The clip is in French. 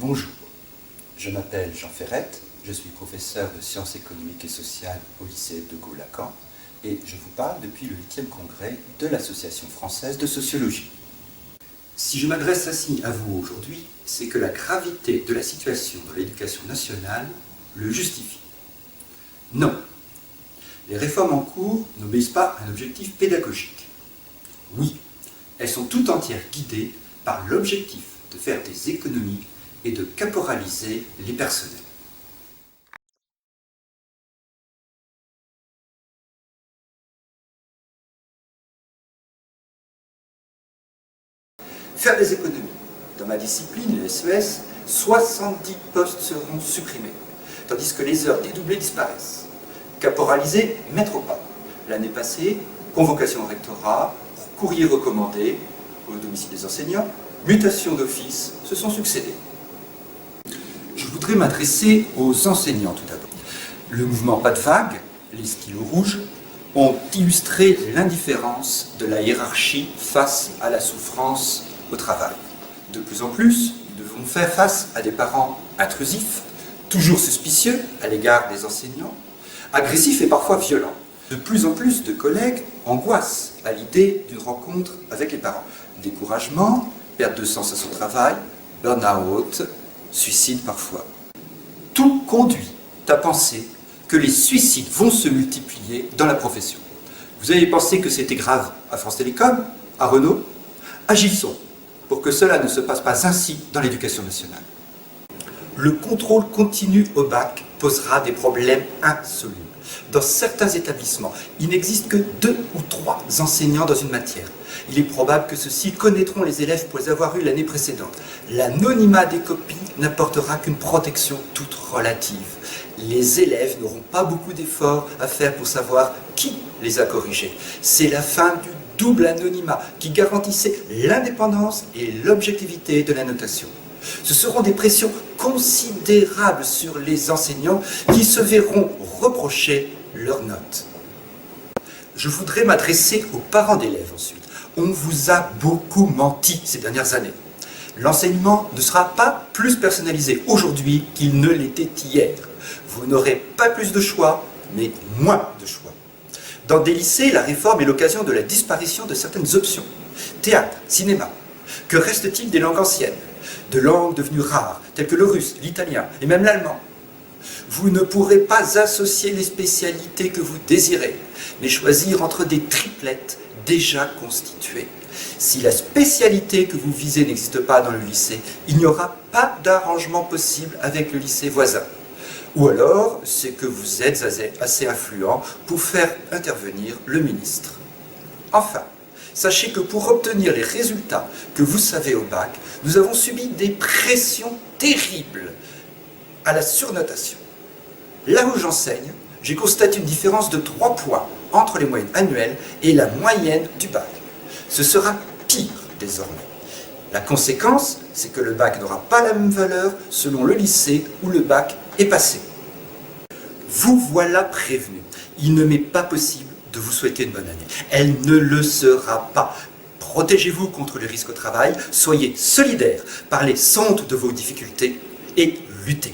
Bonjour, je m'appelle Jean Ferrette, je suis professeur de sciences économiques et sociales au lycée de Gaulle-Lacan et je vous parle depuis le 8e congrès de l'Association française de sociologie. Si je m'adresse ainsi à vous aujourd'hui, c'est que la gravité de la situation dans l'éducation nationale le justifie. Non, les réformes en cours n'obéissent pas à un objectif pédagogique. Oui, elles sont tout entières guidées par l'objectif de faire des économies et de caporaliser les personnels. Faire des économies. Dans ma discipline, les SES, 70 postes seront supprimés, tandis que les heures dédoublées disparaissent. Caporaliser, mettre au pas. L'année passée, convocation au rectorat, courrier recommandé au domicile des enseignants, mutation d'office se sont succédés. Je voudrais m'adresser aux enseignants tout d'abord. Le mouvement Pas de vague, les stylos rouges, ont illustré l'indifférence de la hiérarchie face à la souffrance au travail. De plus en plus, nous devons faire face à des parents intrusifs, toujours suspicieux à l'égard des enseignants, agressifs et parfois violents. De plus en plus de collègues angoissent à l'idée d'une rencontre avec les parents. Découragement, perte de sens à son travail, burn-out, suicide parfois. Tout conduit à penser que les suicides vont se multiplier dans la profession. Vous avez pensé que c'était grave à France Télécom, à Renault? Agissons pour que cela ne se passe pas ainsi dans l'éducation nationale. Le contrôle continu au bac posera des problèmes insolubles. Dans certains établissements, il n'existe que 2 ou 3 enseignants dans une matière. Il est probable que ceux-ci connaîtront les élèves pour les avoir eus l'année précédente. L'anonymat des copies n'apportera qu'une protection toute relative. Les élèves n'auront pas beaucoup d'efforts à faire pour savoir qui les a corrigés. C'est la fin du double anonymat qui garantissait l'indépendance et l'objectivité de la notation. Ce seront des pressions considérables sur les enseignants qui se verront reprocher leurs notes. Je voudrais m'adresser aux parents d'élèves ensuite. On vous a beaucoup menti ces dernières années. L'enseignement ne sera pas plus personnalisé aujourd'hui qu'il ne l'était hier. Vous n'aurez pas plus de choix, mais moins de choix. Dans des lycées, la réforme est l'occasion de la disparition de certaines options. Théâtre, cinéma. Que reste-t-il des langues anciennes? De langues devenues rares, telles que le russe, l'italien et même l'allemand. Vous ne pourrez pas associer les spécialités que vous désirez, mais choisir entre des triplettes déjà constituées. Si la spécialité que vous visez n'existe pas dans le lycée, il n'y aura pas d'arrangement possible avec le lycée voisin. Ou alors, c'est que vous êtes assez influent pour faire intervenir le ministre. Enfin, sachez que pour obtenir les résultats que vous savez au bac, nous avons subi des pressions terribles à la surnotation. Là où j'enseigne, j'ai constaté une différence de 3 points entre les moyennes annuelles et la moyenne du bac. Ce sera pire désormais. La conséquence, c'est que le bac n'aura pas la même valeur selon le lycée où le bac est passé. Vous voilà prévenu. Il ne m'est pas possible de vous souhaiter une bonne année. Elle ne le sera pas. Protégez-vous contre les risques au travail, soyez solidaires, parlez sans honte de vos difficultés et luttez.